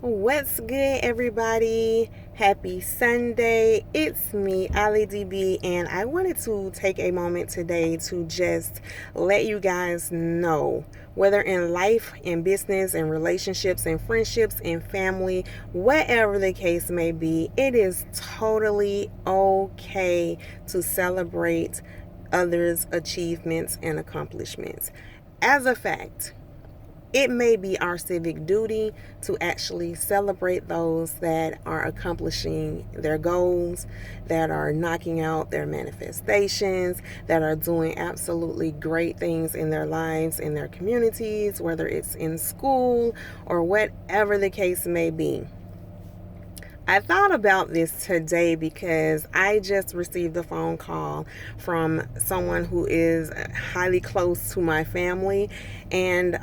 What's good, everybody? Happy Sunday. It's me, AllDayAliDiB, and I wanted to take a moment today to just let you guys know, whether in life, in business, in relationships, in friendships, in family, whatever the case may be, it is totally okay to celebrate others' achievements and accomplishments. As a fact, it may be our civic duty to actually celebrate those that are accomplishing their goals, that are knocking out their manifestations, that are doing absolutely great things in their lives, in their communities, whether it's in school or whatever the case may be. I thought about this today because I just received a phone call from someone who is highly close to my family, and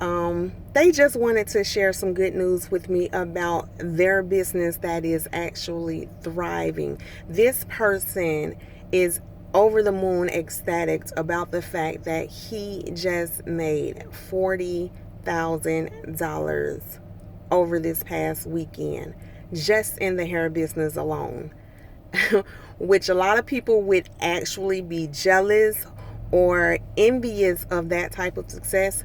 they just wanted to share some good news with me about their business that is actually thriving. This person is over the moon ecstatic about the fact that he just made $40,000 over this past weekend just in the hair business alone, which a lot of people would actually be jealous or envious of that type of success.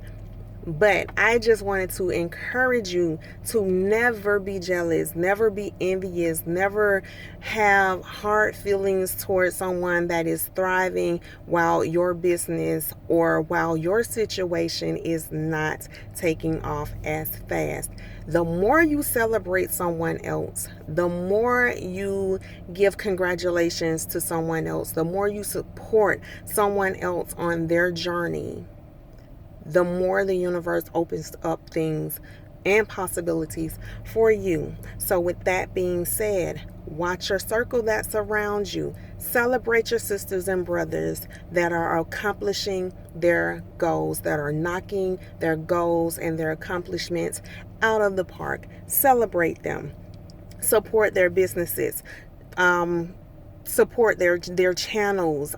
But I just wanted to encourage you to never be jealous, never be envious, never have hard feelings towards someone that is thriving while your business or while your situation is not taking off as fast. The more you celebrate someone else, the more you give congratulations to someone else, the more you support someone else on their journey, the more the universe opens up things and possibilities for you. So with that being said, watch your circle that surrounds you. Celebrate your sisters and brothers that are accomplishing their goals, that are knocking their goals and their accomplishments out of the park. Celebrate them. Support their businesses. Support their channels.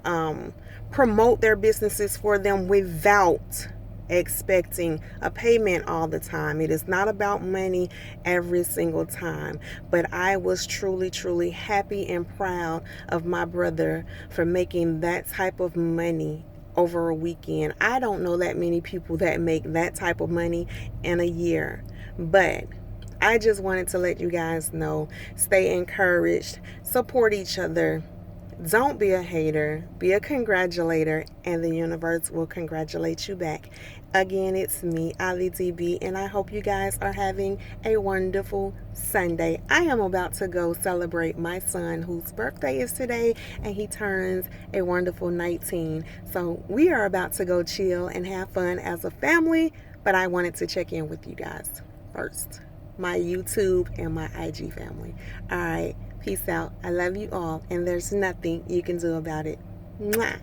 Promote their businesses for them without expecting a payment all the time. It is not about money every single time. But I was truly happy and proud of my brother for making that type of money over a weekend. I don't know that many people that make that type of money in a year. But I just wanted to let you guys know, stay encouraged, support each other. Don't be a hater, be a congratulator, and the universe will congratulate you back. Again, it's me, AllDayAliDiB, and I hope you guys are having a wonderful Sunday. I am about to go celebrate my son, whose birthday is today, and he turns a wonderful 19. So we are about to go chill and have fun as a family, but I wanted to check in with you guys first. My YouTube and my IG family. All right. Peace out. I love you all, and there's nothing you can do about it. Mwah.